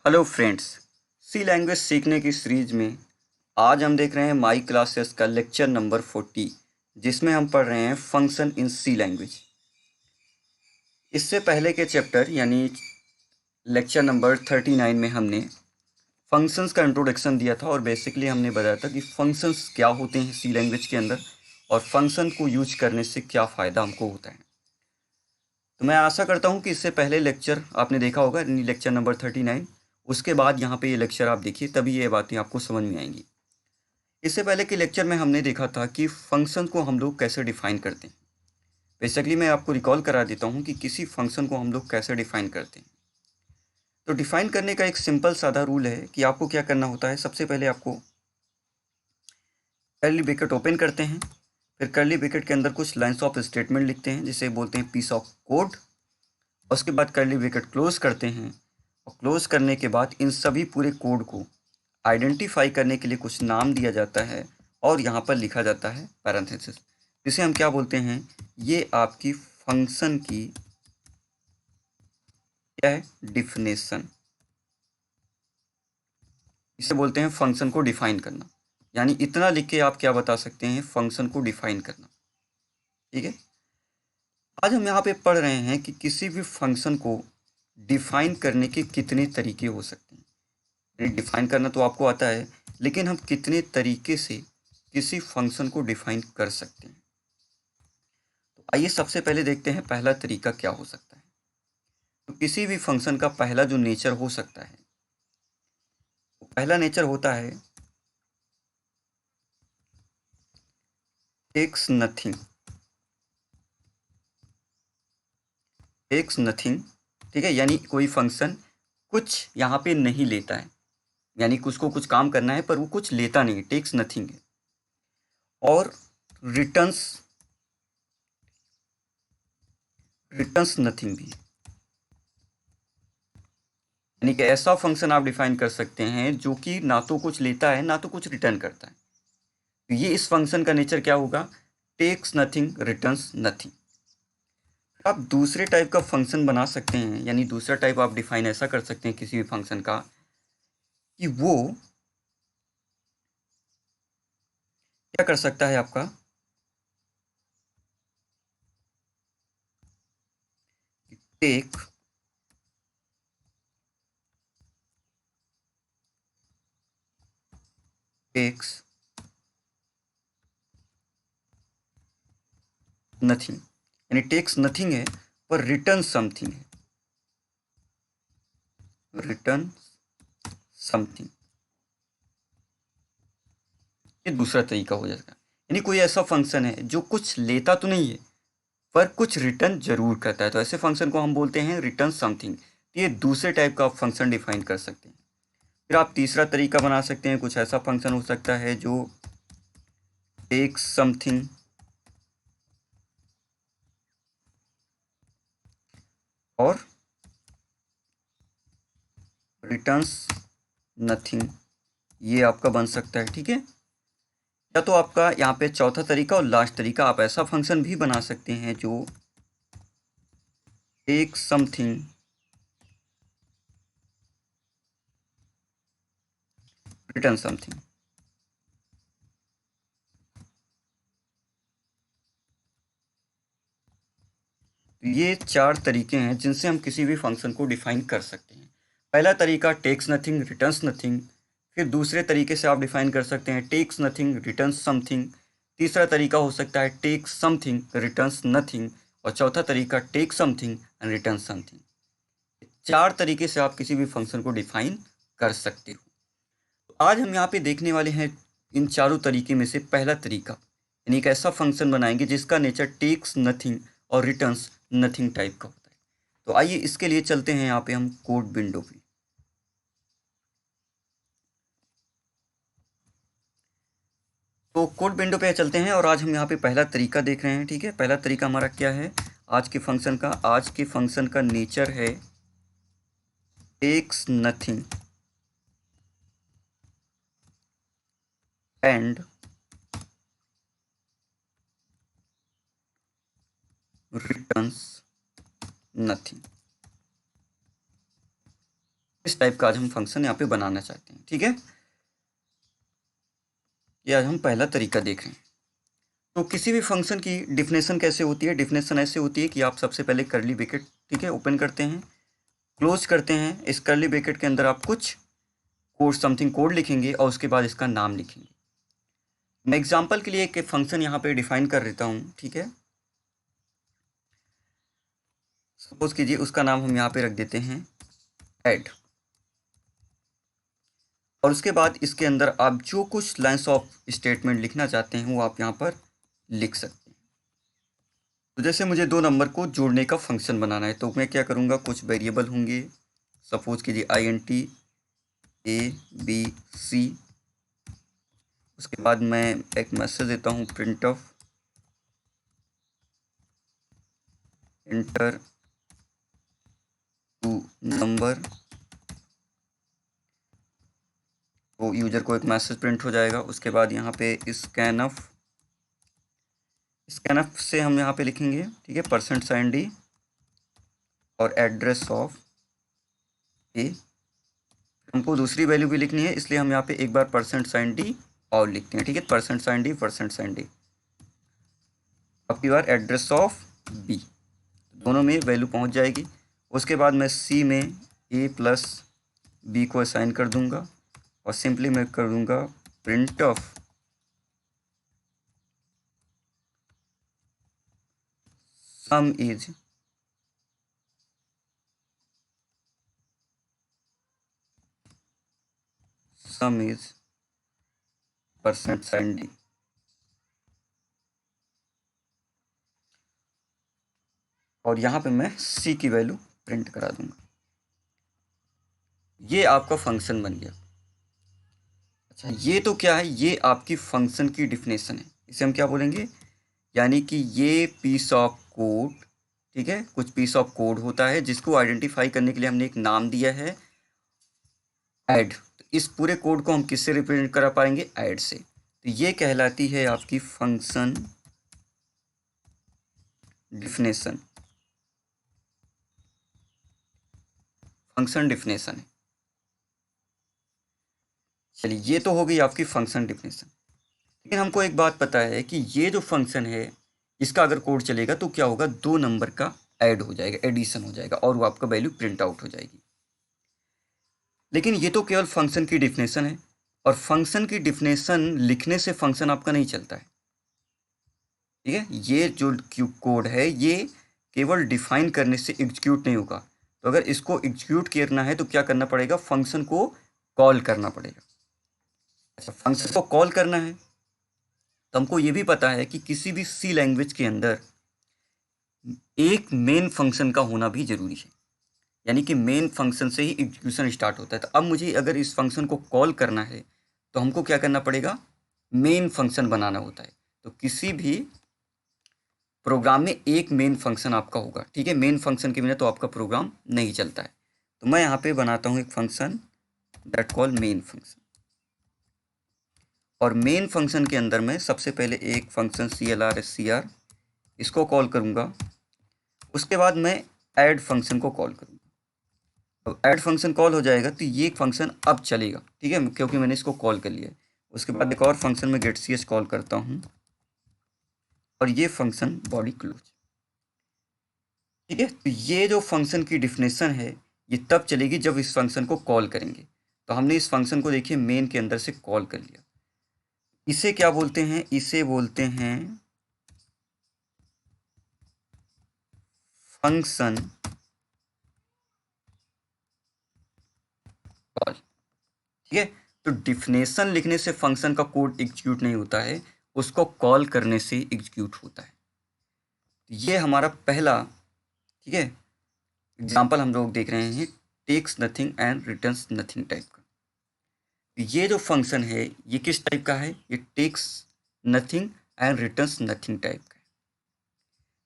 Hello friends, सी language सीखने की series में आज हम देख रहे हैं माई क्लासेस का लेक्चर नंबर 40, जिसमें हम पढ़ रहे हैं फंक्शन इन सी लैंग्वेज। इससे पहले के चैप्टर यानी लेक्चर नंबर 39 में हमने फंक्शंस का इंट्रोडक्शन दिया था और बेसिकली हमने बताया था कि फंक्शंस क्या होते हैं सी लैंग्वेज के अंदर और फंक्शन को यूज करने से क्या फ़ायदा हमको होता है। तो मैं आशा करता हूँ कि इससे पहले लेक्चर आपने देखा होगा, यानी लेक्चर नंबर 39। उसके बाद यहाँ पे ये लेक्चर आप देखिए, तभी ये बातें आपको समझ में आएंगी। इससे पहले के लेक्चर में हमने देखा था कि फंक्शन को हम लोग कैसे डिफ़ाइन करते हैं। बेसिकली मैं आपको रिकॉल करा देता हूँ कि किसी फंक्शन को हम लोग कैसे डिफ़ाइन करते हैं। तो डिफ़ाइन करने का एक सिंपल सादा रूल है कि आपको क्या करना होता है। सबसे पहले आपको कर्ली ब्रैकेट ओपन करते हैं, फिर कर्ली ब्रैकेट के अंदर कुछ लाइन्स ऑफ स्टेटमेंट लिखते हैं जिसे बोलते हैं पीस ऑफ कोड। उसके बाद कर्ली ब्रैकेट क्लोज करते हैं और क्लोज करने के बाद इन सभी पूरे कोड को आइडेंटिफाई करने के लिए कुछ नाम दिया जाता है और यहाँ पर लिखा जाता है पैरेंथेसिस, जिसे हम क्या बोलते हैं, ये आपकी फंक्शन की क्या है, डिफिनेशन। इसे बोलते हैं फंक्शन को डिफाइन करना। यानी इतना लिख के आप क्या बता सकते हैं, फंक्शन को डिफाइन करना। ठीक है, आज हम यहाँ पे पढ़ रहे हैं कि किसी भी फंक्शन को डिफाइन करने के कितने तरीके हो सकते हैं। डिफाइन करना तो आपको आता है, लेकिन हम कितने तरीके से किसी फंक्शन को डिफाइन कर सकते हैं। तो आइए सबसे पहले देखते हैं पहला तरीका क्या हो सकता है। तो किसी भी फंक्शन का पहला जो नेचर हो सकता है, वो पहला नेचर होता है टेक्स नथिंग। टेक्स नथिंग, ठीक है, यानी कोई फंक्शन कुछ यहाँ पे नहीं लेता है, यानी उसको कुछ काम करना है पर वो कुछ लेता नहीं है, टेक्स नथिंग है। और रिटर्न्स रिटर्न्स नथिंग भी है। यानी कि ऐसा फंक्शन आप डिफाइन कर सकते हैं जो कि ना तो कुछ लेता है ना तो कुछ रिटर्न करता है। तो ये इस फंक्शन का नेचर क्या होगा, टेक्स नथिंग रिटर्न्स नथिंग। आप दूसरे टाइप का फंक्शन बना सकते हैं, यानी दूसरा टाइप आप डिफाइन ऐसा कर सकते हैं किसी भी फंक्शन का कि वो क्या कर सकता है, आपका टेक टेक्स नथिंग, यानी टेक्स नथिंग है पर रिटर्न समथिंग है, रिटर्न समथिंग। ये दूसरा तरीका हो जाएगा। यानी कोई ऐसा फंक्शन है जो कुछ लेता तो नहीं है पर कुछ रिटर्न जरूर करता है, तो ऐसे फंक्शन को हम बोलते हैं रिटर्न समथिंग। ये दूसरे टाइप का फंक्शन डिफाइन कर सकते हैं। फिर आप तीसरा तरीका बना सकते हैं, कुछ ऐसा फंक्शन हो सकता है जो टेक समथिंग और रिटर्न्स नथिंग, ये आपका बन सकता है। ठीक है, या तो आपका यहाँ पे चौथा तरीका और लास्ट तरीका, आप ऐसा फंक्शन भी बना सकते हैं जो टेक समथिंग रिटर्न समथिंग। ये चार तरीके हैं जिनसे हम किसी भी फंक्शन को डिफाइन कर सकते हैं। पहला तरीका टेक्स नथिंग रिटर्न्स नथिंग। फिर दूसरे तरीके से आप डिफाइन कर सकते हैं टेक्स नथिंग रिटर्न्स समथिंग। तीसरा तरीका हो सकता है टेक समथिंग रिटर्न्स नथिंग। और चौथा तरीका take something and return something. चार तरीके से आप किसी भी फंक्शन को डिफाइन कर सकते हो। तो आज हम यहाँ पे देखने वाले हैं इन चारों तरीके में से पहला तरीका, यानी एक ऐसा फंक्शन बनाएंगे जिसका नेचर टेक्स नथिंग और रिटर्न्स नथिंग टाइप का होता है। तो आइए इसके लिए चलते हैं यहाँ पे हम कोड विंडो पे। तो कोड विंडो पे चलते हैं और आज हम यहाँ पे पहला तरीका देख रहे हैं। ठीक है, पहला तरीका हमारा क्या है आज के फंक्शन का, आज के फंक्शन का नेचर है takes nothing and returns nothing. इस टाइप का आज हम फंक्शन यहाँ पे बनाना चाहते हैं। ठीक है, ये आज हम पहला तरीका देख रहे हैं। तो किसी भी फंक्शन की डिफिनेशन कैसे होती है? डिफिनेशन ऐसे होती है कि आप सबसे पहले करली ब्रैकेट, ठीक है, ओपन करते हैं, क्लोज करते हैं। इस करली ब्रैकेट के अंदर आप कुछ कोड, समथिंग कोड लिखेंगे और उसके बाद इसका नाम लिखेंगे। मैं एग्जांपल के लिए एक फंक्शन यहाँ पे डिफाइन कर देता हूँ। ठीक है, सपोज कीजिए उसका नाम हम यहाँ पे रख देते हैं ऐड, और उसके बाद इसके अंदर आप जो कुछ लाइन्स ऑफ स्टेटमेंट लिखना चाहते हैं वो आप यहाँ पर लिख सकते हैं। तो जैसे मुझे दो नंबर को जोड़ने का फंक्शन बनाना है, तो मैं क्या करूँगा, कुछ वेरिएबल होंगे, सपोज कीजिए INT ABC। उसके बाद मैं एक मैसेज देता हूँ printf enter two number, तो यूजर को एक मैसेज प्रिंट हो जाएगा। उसके बाद यहाँ पे स्कैनफ से हम यहाँ पे लिखेंगे, ठीक है, %d और एड्रेस ऑफ ए। हमको दूसरी वैल्यू भी लिखनी है, इसलिए हम यहाँ पे एक बार %d और लिखते हैं। ठीक है, %d अब की बार एड्रेस ऑफ बी, दोनों में वैल्यू पहुँच जाएगी। उसके बाद मैं सी में a प्लस बी को असाइन कर दूंगा और सिंपली मैं कर दूंगा print of some is %d। और यहाँ पे मैं c की वैल्यू प्रिंट करा दूंगा। ये आपका फंक्शन बन गया। अच्छा, ये तो क्या है, ये आपकी फंक्शन की डिफिनेशन है। इसे हम क्या बोलेंगे, यानी कि ये पीस ऑफ कोड, ठीक है, कुछ पीस ऑफ कोड होता है जिसको आइडेंटिफाई करने के लिए हमने एक नाम दिया है ऐड। तो इस पूरे कोड को हम किससे रिप्रेजेंट करा पाएंगे, ऐड से। तो ये कहलाती है आपकी फंक्शन डिफिनेशन। फंक्शन डिफिनेशन है। चलिए, ये तो हो गई आपकी फंक्शन डिफिनेशन। लेकिन हमको एक बात पता है कि ये जो फंक्शन है इसका अगर कोड चलेगा तो क्या होगा, दो नंबर का ऐड हो जाएगा, एडिशन हो जाएगा और वो आपका वैल्यू प्रिंट आउट हो जाएगी। लेकिन ये तो केवल फंक्शन की डिफिनेशन है, और फंक्शन की डिफिनेशन लिखने से फंक्शन आपका नहीं चलता है। ठीक है, ये जो कोड है ये केवल डिफाइन करने से एग्जीक्यूट नहीं होगा। तो अगर इसको एग्जीक्यूट करना है तो क्या करना पड़ेगा, फंक्शन को कॉल करना पड़ेगा। अच्छा, फंक्शन को कॉल करना है तो हमको ये भी पता है कि किसी भी सी लैंग्वेज के अंदर एक मेन फंक्शन का होना भी जरूरी है, यानी कि मेन फंक्शन से ही एग्जीक्यूशन स्टार्ट होता है। तो अब मुझे अगर इस फंक्शन को कॉल करना है तो हमको क्या करना पड़ेगा, मेन फंक्शन बनाना होता है। तो किसी भी प्रोग्राम में एक मेन फंक्शन आपका होगा। ठीक है, मेन फंक्शन के बिना तो आपका प्रोग्राम नहीं चलता है। तो मैं यहाँ पे बनाता हूँ एक function that call main function, और मेन फंक्शन के अंदर मैं सबसे पहले एक फंक्शन CLR इसको कॉल करूँगा। उसके बाद मैं ऐड फंक्शन को कॉल करूँगा। अब ऐड फंक्शन कॉल हो जाएगा तो ये फंक्शन अब चलेगा, ठीक है, क्योंकि मैंने इसको कॉल कर लिया है। उसके बाद एक और फंक्शन में getCH कॉल करता हूँ और ये फंक्शन बॉडी क्लोज। ठीक है, तो ये जो फंक्शन की डिफिनेशन है ये तब चलेगी जब इस फंक्शन को कॉल करेंगे। तो हमने इस फंक्शन को देखिए मेन के अंदर से कॉल कर लिया। इसे क्या बोलते हैं, इसे बोलते हैं फंक्शन कॉल। ठीक है, तो डिफिनेशन लिखने से फंक्शन का कोड एग्जीक्यूट नहीं होता है, उसको कॉल करने से एग्जीक्यूट होता है। ये हमारा पहला, ठीक है, एग्जाम्पल हम लोग देख रहे हैं takes nothing and returns nothing type का। ये जो फंक्शन है ये किस टाइप का है, ये takes nothing and returns nothing type का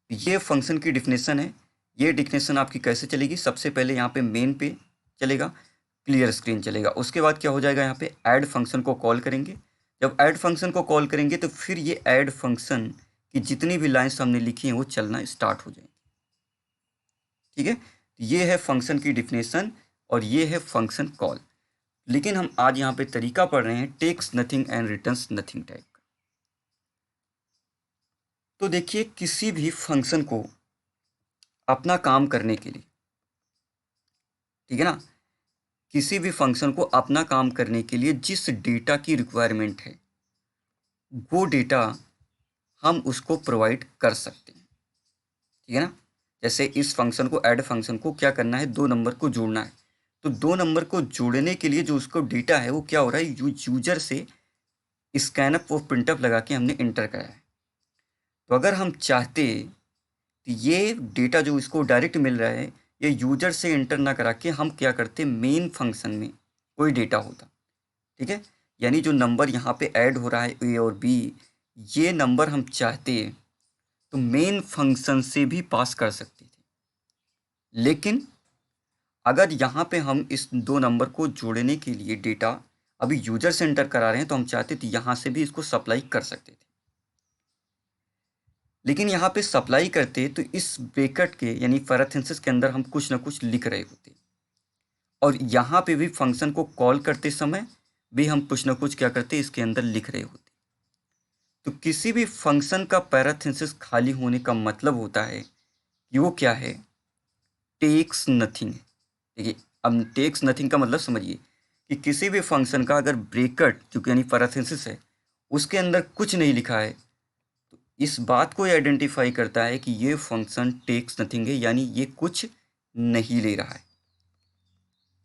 है। ये फंक्शन की डिफिनेशन है। ये डिफिनेशन आपकी कैसे चलेगी, सबसे पहले यहाँ पे मेन पे चलेगा, क्लियर स्क्रीन चलेगा। उसके बाद क्या हो जाएगा, यहाँ पे ऐड फंक्शन को कॉल करेंगे। जब ऐड फंक्शन को कॉल करेंगे तो फिर ये ऐड फंक्शन की जितनी भी लाइन्स हमने लिखी हैं वो चलना स्टार्ट हो जाएंगी। ठीक है, ये है फंक्शन की डिफिनेशन। और ये है फंक्शन कॉल। लेकिन हम आज यहाँ पे तरीका पढ़ रहे हैं takes nothing and returns nothing type का। तो देखिए, किसी भी फंक्शन को अपना काम करने के लिए, ठीक है ना, किसी भी फंक्शन को अपना काम करने के लिए जिस डेटा की रिक्वायरमेंट है वो डेटा हम उसको प्रोवाइड कर सकते हैं, ठीक है ना। जैसे इस फंक्शन को, ऐड फंक्शन को क्या करना है, 2 नंबर को जोड़ना है। तो 2 नंबर को जोड़ने के लिए जो उसको डेटा है वो क्या हो रहा है, यूजर से स्कैनअप और प्रिंटअप लगा के हमने इंटर कराया है। तो अगर हम चाहते तो ये डेटा जो इसको डायरेक्ट मिल रहा है ये यूजर से इंटर ना करा के हम क्या करते, मेन फंक्शन में कोई डेटा होता, ठीक है। यानी जो नंबर यहाँ पे ऐड हो रहा है ए और बी, ये नंबर हम चाहते तो मेन फंक्शन से भी पास कर सकते थे। लेकिन अगर यहाँ पे हम इस 2 नंबर को जोड़ने के लिए डेटा अभी यूजर से एंटर करा रहे हैं तो हम चाहते थे यहाँ से भी इसको सप्लाई कर सकते थे। लेकिन यहाँ पे सप्लाई करते तो इस ब्रैकेट के यानी पैरेंथेसिस के अंदर हम कुछ ना कुछ लिख रहे होते, और यहाँ पे भी फंक्शन को कॉल करते समय भी हम कुछ ना कुछ क्या करते, इसके अंदर लिख रहे होते। तो किसी भी फंक्शन का पैरेंथेसिस खाली होने का मतलब होता है कि वो क्या है, टेक्स नथिंग है। देखिए, अब टेक्स नथिंग का मतलब समझिए कि किसी भी फंक्शन का अगर ब्रैकेट जो कि यानी पैरेंथेसिस है उसके अंदर कुछ नहीं लिखा है तो इस बात को आइडेंटिफाई करता है कि ये फंक्शन टेक्स नथिंग है, यानी ये कुछ नहीं ले रहा है।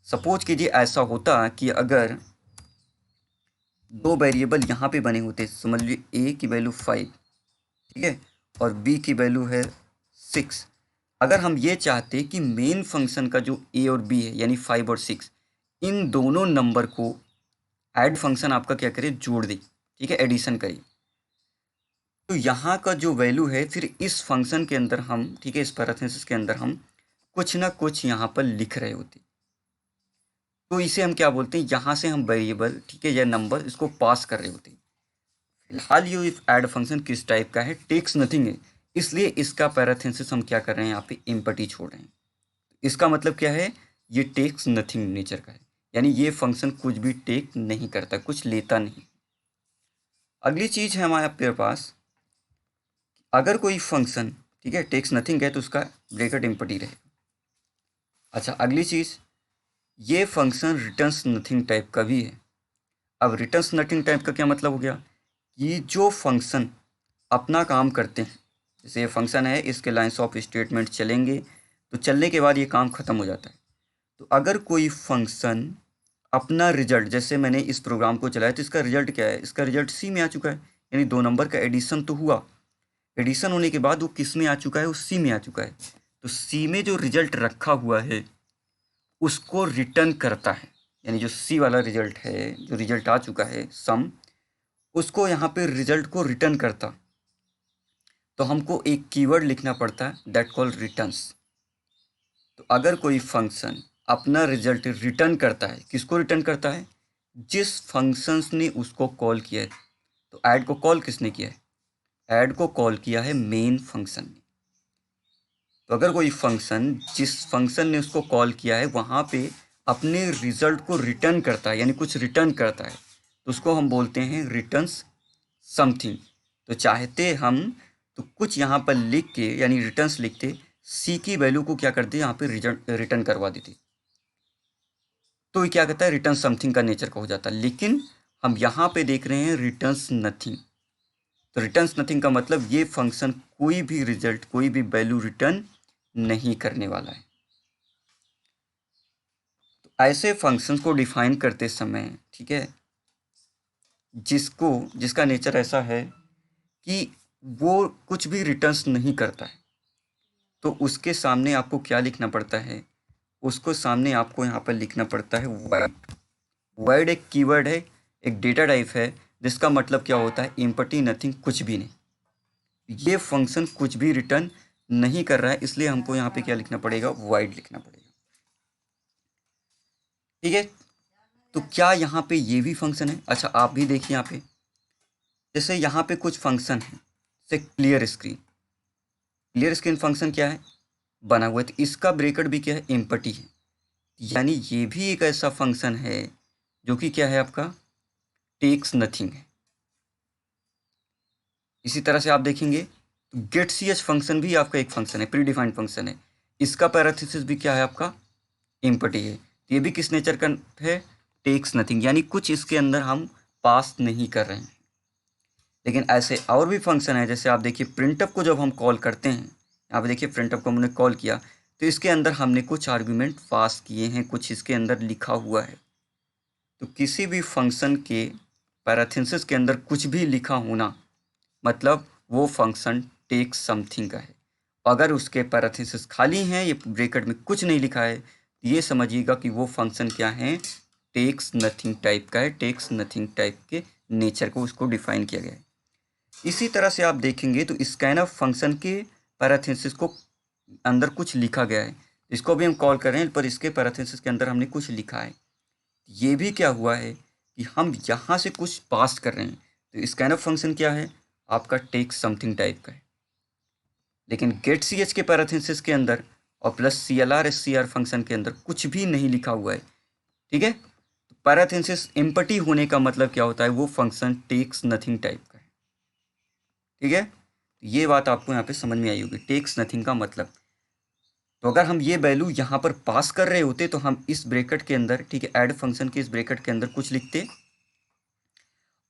सपोज कीजिए ऐसा होता कि अगर 2 वेरिएबल यहाँ पे बने होते, समझ लीजिए ए की वैल्यू 5, ठीक है, और बी की वैल्यू है 6। अगर हम ये चाहते कि मेन फंक्शन का जो ए और बी है यानी 5 और 6, इन दोनों नंबर को ऐड फंक्शन आपका क्या करे, जोड़ दे, ठीक है, एडिशन करे, तो यहाँ का जो वैल्यू है फिर इस फंक्शन के अंदर हम, ठीक है, इस पैरेंथेसिस के अंदर हम कुछ ना कुछ यहाँ पर लिख रहे होते। तो इसे हम क्या बोलते हैं, यहाँ से हम वेरिएबल, ठीक है, या नंबर इसको पास कर रहे होते हैं। फिलहाल ये इफ ऐड फंक्शन किस टाइप का है, टेक्स नथिंग है, इसलिए इसका पैरेंथेसिस हम क्या कर रहे हैं, यहाँ पे एम्प्टी छोड़ रहे हैं। इसका मतलब क्या है, ये टेक्स नथिंग नेचर का है, यानी ये फंक्शन कुछ भी टेक नहीं करता, कुछ लेता नहीं। अगली चीज है हमारे पास, अगर कोई फंक्शन, ठीक है, टेक्स नथिंग है तो उसका ब्रैकेट एम्प्टी रहेगा। अच्छा, अगली चीज, ये फंक्शन रिटर्न्स नथिंग टाइप का भी है। अब रिटर्न्स नथिंग टाइप का क्या मतलब हो गया, कि जो फंक्शन अपना काम करते हैं, जैसे ये फंक्शन है, इसके लाइन्स ऑफ स्टेटमेंट चलेंगे तो चलने के बाद ये काम ख़त्म हो जाता है। तो अगर कोई फंक्शन अपना रिजल्ट, जैसे मैंने इस प्रोग्राम को चलाया तो इसका रिजल्ट क्या है, इसका रिजल्ट सी में आ चुका है, यानी 2 नंबर का एडिशन तो हुआ, एडिशन होने के बाद वो किस में आ चुका है, वो सी में आ चुका है। तो सी में जो रिजल्ट रखा हुआ है उसको रिटर्न करता है, यानी जो सी वाला रिजल्ट है, जो रिजल्ट आ चुका है सम, उसको यहाँ पे रिजल्ट को रिटर्न करता, तो हमको एक कीवर्ड लिखना पड़ता है दैट कॉल रिटर्न्स। तो अगर कोई फंक्शन अपना रिजल्ट रिटर्न करता है, किसको रिटर्न करता है, जिस फंक्शन ने उसको कॉल किया है। तो ऐड को कॉल किसने किया है, ऐड को कॉल किया है मेन फंक्शन ने। तो अगर कोई फंक्शन जिस फंक्शन ने उसको कॉल किया है वहाँ पे अपने रिजल्ट को रिटर्न करता है, यानी कुछ रिटर्न करता है, तो उसको हम बोलते हैं रिटर्न्स समथिंग। तो चाहते हम तो कुछ यहाँ पर लिख के, यानी रिटर्न्स लिखते, सी की वैल्यू को क्या करते, यहाँ पे रिटर्न करवा देते, तो ये क्या कहता है, रिटर्न समथिंग का नेचर का हो जाता है। लेकिन हम यहाँ पे देख रहे हैं रिटर्न्स नथिंग। तो रिटर्न्स नथिंग का मतलब ये फंक्शन कोई भी रिजल्ट, कोई भी वैल्यू रिटर्न नहीं करने वाला है। तो ऐसे फंक्शंस को डिफाइन करते समय, ठीक है, जिसका नेचर ऐसा है कि वो कुछ भी रिटर्न्स नहीं करता है, तो उसके सामने आपको क्या लिखना पड़ता है, उसको सामने आपको यहाँ पर लिखना पड़ता है वॉइड। वॉइड एक कीवर्ड है, एक डेटा टाइप है, जिसका मतलब क्या होता है, एम्प्टी नथिंग, कुछ भी नहीं। ये फंक्शन कुछ भी रिटर्न नहीं कर रहा है, इसलिए हमको यहाँ पे क्या लिखना पड़ेगा, वॉइड लिखना पड़ेगा, ठीक है। तो क्या यहाँ पे ये भी फंक्शन है, अच्छा आप भी देखिए यहाँ पे, जैसे यहाँ पे कुछ फंक्शन है, जैसे clear screen. Clear screen function क्या है, बना हुआ है, तो इसका ब्रैकेट भी क्या है, एम्प्टी है। यानी ये भी एक ऐसा फंक्शन है जो कि क्या है आपका, टेक्स नथिंग है। इसी तरह से आप देखेंगे गेट सी एच फंक्शन भी आपका एक फंक्शन है, प्री डिफाइंड फंक्शन है। इसका पैराथेसिस भी क्या है आपका, एम्प्टी है। ये भी किस नेचर का है, टेक्स नथिंग, यानी कुछ इसके अंदर हम पास नहीं कर रहे हैं। लेकिन ऐसे और भी फंक्शन है, जैसे आप देखिए प्रिंटअप को जब हम कॉल करते हैं, यहाँ पे देखिए प्रिंटअप को हमने कॉल किया तो इसके अंदर हमने कुछ आर्गुमेंट पास किए हैं, कुछ इसके अंदर लिखा हुआ है। तो किसी भी फंक्शन के पैराथेसिस के अंदर कुछ भी लिखा होना मतलब वो फंक्शन टेक समथिंग का है। अगर उसके पैराथेसिस खाली हैं, ये ब्रैकेट में कुछ नहीं लिखा है, तो ये समझिएगा कि वो फंक्शन क्या है, टेक्स नथिंग टाइप का है। टेक्स नथिंग टाइप के नेचर को उसको डिफाइन किया गया है। इसी तरह से आप देखेंगे तो स्कैनफ फंक्शन के पैराथेसिस को अंदर कुछ लिखा गया है, इसको भी हम कॉल कर रहे हैं, पर इसके पैराथेसिस के अंदर हमने कुछ लिखा है। ये भी क्या हुआ है कि हम यहाँ से कुछ पास कर रहे हैं। तो स्कैनफ फंक्शन क्या है आपका, टेक समथिंग टाइप का है। लेकिन गेट सी एच के पैराथेसिस के अंदर और plus C L R S C R function के अंदर कुछ भी नहीं लिखा हुआ है। ठीक है, तो पैराथेसिस एम्प्टी होने का मतलब क्या होता है, वो फंक्शन टेक्स नथिंग टाइप का है। ठीक है, ये बात आपको यहाँ पे समझ में आई होगी, टेक्स नथिंग का मतलब। तो अगर हम ये वैल्यू यहाँ पर पास कर रहे होते तो हम इस ब्रैकेट के अंदर, ठीक है, ऐड फंक्शन के इस ब्रैकेट के अंदर कुछ लिखते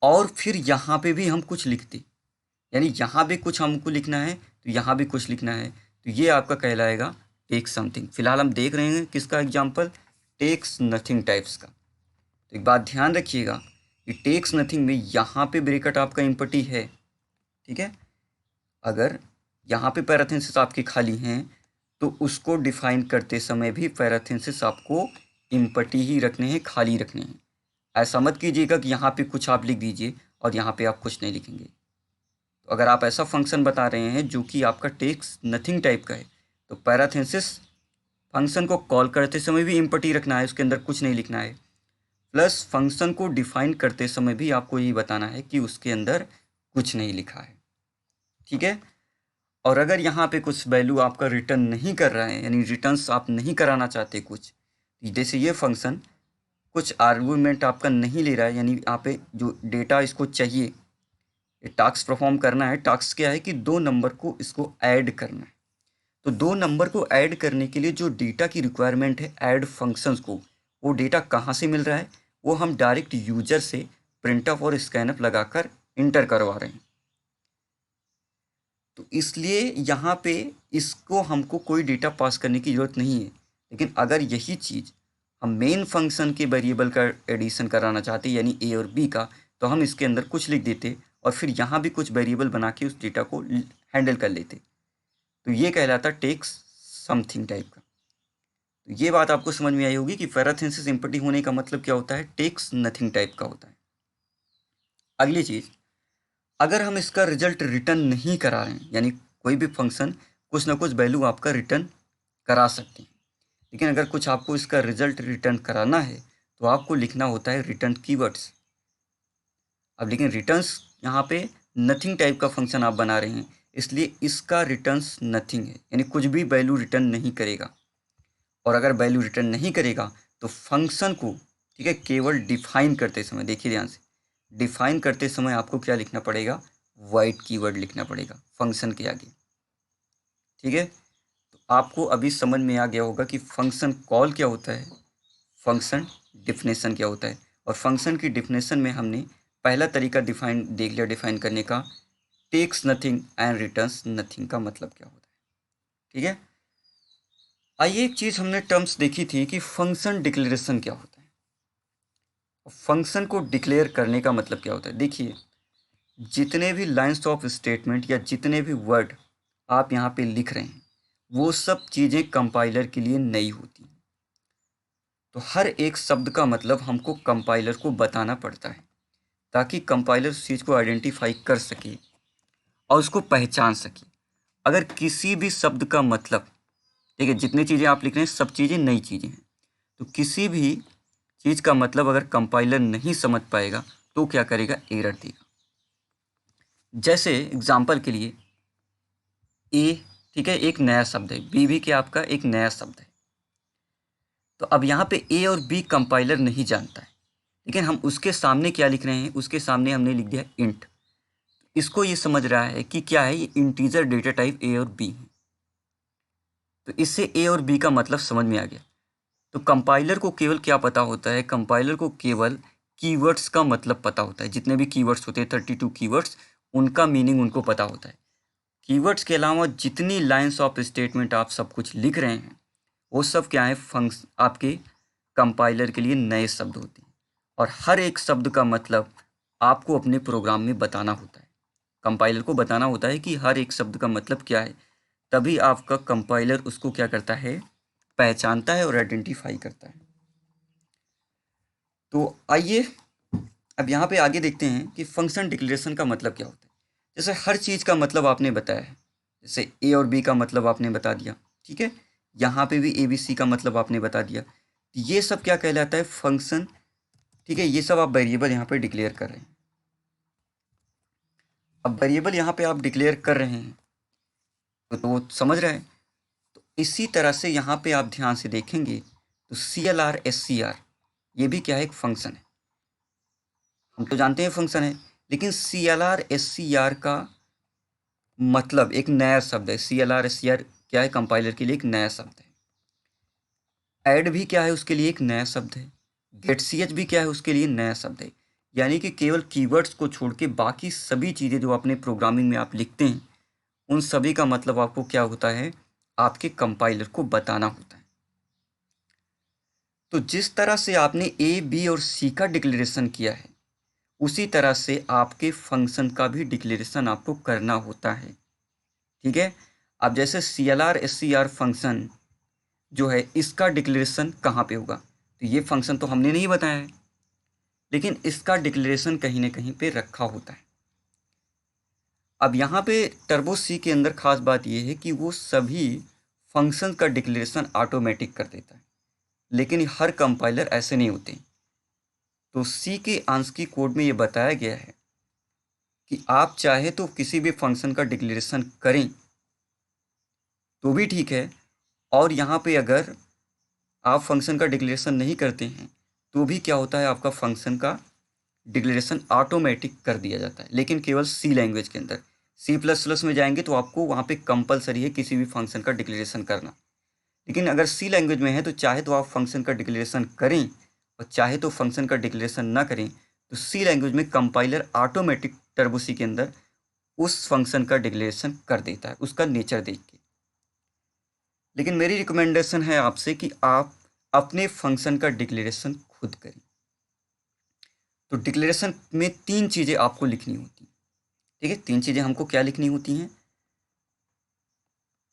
और फिर यहाँ पे भी हम कुछ लिखते, यानी यहाँ भी कुछ हमको लिखना है तो यहाँ भी कुछ लिखना है। तो ये आपका कहलाएगा टेक समथिंग। फिलहाल हम देख रहे हैं किसका एग्जाम्पल, टेक्स नथिंग टाइप्स का। तो एक बात ध्यान रखिएगा कि टेक्स नथिंग में यहाँ पे ब्रैकेट आपका एम्प्टी है। ठीक है, अगर यहाँ पे पैराथेसिस आपके खाली हैं तो उसको डिफाइन करते समय भी पैराथेसिस आपको एम्प्टी ही रखने हैं, खाली रखने हैं। ऐसा मत कीजिएगा कि यहाँ पे कुछ आप लिख दीजिए और यहाँ पे आप कुछ नहीं लिखेंगे। तो अगर आप ऐसा फंक्शन बता रहे हैं जो कि आपका टेक्स नथिंग टाइप का है, तो पैराथेसिस फंक्शन को कॉल करते समय भी एम्प्टी रखना है, उसके अंदर कुछ नहीं लिखना है। प्लस फंक्शन को डिफाइन करते समय भी आपको ये बताना है कि उसके अंदर कुछ नहीं लिखा है। ठीक है, और अगर यहाँ पे कुछ वैल्यू आपका रिटर्न नहीं कर रहा है, यानी रिटर्न्स आप नहीं कराना चाहते कुछ, जैसे ये फंक्शन कुछ आर्गुमेंट आपका नहीं ले रहा है, यानी यहाँ पे जो डेटा इसको चाहिए, ये टास्क परफॉर्म करना है। टास्क क्या है कि 2 नंबर को इसको ऐड करना है। तो 2 नंबर को ऐड करने के लिए जो डेटा की रिक्वायरमेंट है ऐड फंक्शंस को, वो डेटा कहाँ से मिल रहा है, वो हम डायरेक्ट यूजर से प्रिंटअप और स्कैनअप लगाकर इंटर करवा रहे हैं। तो इसलिए यहाँ पे इसको हमको कोई डेटा पास करने की ज़रूरत नहीं है। लेकिन अगर यही चीज़ हम मेन फंक्शन के वेरिएबल का एडिशन कराना चाहते यानी ए और बी का, तो हम इसके अंदर कुछ लिख देते और फिर यहाँ भी कुछ वेरिएबल बना के उस डेटा को हैंडल कर लेते। तो ये कहलाता टेक्स समथिंग टाइप का। तो ये बात आपको समझ में आई होगी कि पैराथेसिस एम्प्टी होने का मतलब क्या होता है, टेक्स नथिंग टाइप का होता है। अगली चीज़, अगर हम इसका रिजल्ट रिटर्न नहीं करा रहे हैं, यानी कोई भी फंक्शन कुछ ना कुछ वैल्यू आपका रिटर्न करा सकते हैं, लेकिन अगर कुछ आपको इसका रिजल्ट रिटर्न कराना है तो आपको लिखना होता है रिटर्न कीवर्ड्स। अब लेकिन रिटर्न्स यहाँ पे नथिंग टाइप का फंक्शन आप बना रहे हैं, इसलिए इसका रिटर्न्स नथिंग है, यानी कुछ भी वैल्यू रिटर्न नहीं करेगा। और अगर वैल्यू रिटर्न नहीं करेगा तो फंक्शन को, ठीक है, केवल डिफाइन करते समय, देखिए ध्यान से, डिफाइन करते समय आपको क्या लिखना पड़ेगा, वाइड कीवर्ड लिखना पड़ेगा फंक्शन के आगे। ठीक है, तो आपको अभी समझ में आ गया होगा कि फंक्शन कॉल क्या होता है, फंक्शन डिफिनेशन क्या होता है। और फंक्शन की डिफिनेशन में हमने पहला तरीका डिफाइन देख लिया डिफाइन करने का, takes nothing and returns nothing का मतलब क्या होता है। ठीक है, आइए एक चीज़ हमने टर्म्स देखी थी कि फंक्शन डिक्लेरेशन क्या होता है, फंक्शन को डिक्लेयर करने का मतलब क्या होता है। देखिए, जितने भी लाइंस ऑफ स्टेटमेंट या जितने भी वर्ड आप यहाँ पे लिख रहे हैं, वो सब चीज़ें कंपाइलर के लिए नई होती हैं। तो हर एक शब्द का मतलब हमको कंपाइलर को बताना पड़ता है ताकि कंपाइलर उस चीज़ को आइडेंटिफाई कर सके और उसको पहचान सके। अगर किसी भी शब्द का मतलब, ठीक है, जितनी चीज़ें आप लिख रहे हैं सब चीज़ें नई चीज़ें हैं, तो किसी भी चीज़ का मतलब अगर कंपाइलर नहीं समझ पाएगा तो क्या करेगा, एरर देगा। जैसे एग्जाम्पल के लिए ए, ठीक है, एक नया शब्द है, बी भी क्या आपका एक नया शब्द है। तो अब यहाँ पे ए और बी कंपाइलर नहीं जानता है, लेकिन हम उसके सामने क्या लिख रहे हैं, उसके सामने हमने लिख दिया इंट। इसको ये समझ रहा है कि क्या है, ये इंटीजर डेटा टाइप ए और बी है। तो इससे ए और बी का मतलब समझ में आ गया। तो कंपाइलर को केवल क्या पता होता है, कंपाइलर को केवल कीवर्ड्स का मतलब पता होता है। जितने भी कीवर्ड्स होते हैं 32 कीवर्ड्स, उनका मीनिंग उनको पता होता है। कीवर्ड्स के अलावा जितनी लाइंस ऑफ स्टेटमेंट आप सब कुछ लिख रहे हैं, वो सब क्या है, आपके कंपाइलर के लिए नए शब्द होते हैं। और हर एक शब्द का मतलब आपको अपने प्रोग्राम में बताना होता है। कंपाइलर को बताना होता है कि हर एक शब्द का मतलब क्या है, तभी आपका कंपाइलर उसको क्या करता है, पहचानता है और आइडेंटिफाई करता है। तो आइए अब यहाँ पे आगे देखते हैं कि फंक्शन डिक्लेरेशन का मतलब क्या होता है। जैसे हर चीज़ का मतलब आपने बताया है, जैसे ए और बी का मतलब आपने बता दिया, ठीक है। यहाँ पे भी ए बी सी का मतलब आपने बता दिया। तो ये सब क्या कहलाता है, फंक्शन, ठीक है। ये सब आप वेरिएबल यहाँ पे डिक्लेयर कर रहे हैं। अब वेरिएबल यहाँ पे आप डिक्लेयर कर रहे हैं तो वो समझ रहे हैं। तो इसी तरह से यहाँ पे आप ध्यान से देखेंगे तो CLR SCR ये भी क्या है, एक फंक्शन है। हम तो जानते हैं फंक्शन है, लेकिन CLR SCR का मतलब एक नया शब्द है। CLR SCR क्या है, कंपाइलर के लिए एक नया शब्द है। ऐड भी क्या है, उसके लिए एक नया शब्द है। गेट ch भी क्या है, उसके लिए नया शब्द है। यानी कि केवल कीवर्ड्स को छोड़ के बाकी सभी चीज़ें जो अपने प्रोग्रामिंग में आप लिखते हैं, उन सभी का मतलब आपको क्या होता है, आपके कंपाइलर को बताना होता है। तो जिस तरह से आपने ए बी और सी का डिक्लेरेशन किया है, उसी तरह से आपके फंक्शन का भी डिक्लेरेशन आपको करना होता है, ठीक है। अब जैसे CLR SCR फंक्शन जो है, इसका डिक्लेरेशन कहाँ पे होगा, तो ये फंक्शन तो हमने नहीं बताया है, लेकिन इसका डिक्लेरेशन कहीं ना कहीं पे रखा होता है। अब यहाँ पे टर्बो सी के अंदर खास बात यह है कि वो सभी फंक्शन का डिक्लेरेशन ऑटोमेटिक कर देता है, लेकिन हर कंपाइलर ऐसे नहीं होते। तो सी के आंशिक कोड में ये बताया गया है कि आप चाहे तो किसी भी फंक्शन का डिक्लेरेशन करें तो भी ठीक है, और यहाँ पे अगर आप फंक्शन का डिक्लेरेशन नहीं करते हैं तो भी क्या होता है, आपका फंक्शन का डिक्लेरेशन ऑटोमेटिक कर दिया जाता है, लेकिन केवल सी लैंग्वेज के अंदर। C++ में जाएंगे तो आपको वहाँ पे कंपलसरी है किसी भी फंक्शन का डिक्लेरेशन करना, लेकिन अगर सी लैंग्वेज में है तो चाहे तो आप फंक्शन का डिक्लेरेशन करें और चाहे तो फंक्शन का डिक्लेरेशन ना करें। तो सी लैंग्वेज में कंपाइलर ऑटोमेटिक टर्बो सी के अंदर उस फंक्शन का डिक्लेरेशन कर देता है, उसका नेचर देख के। लेकिन मेरी रिकमेंडेशन है आपसे कि आप अपने फंक्शन का डिक्लेरेशन खुद करें। तो डिक्लेरेशन में 3 चीज़ें आपको लिखनी होती हैं, ठीक है। 3 चीज़ें हमको क्या लिखनी होती हैं,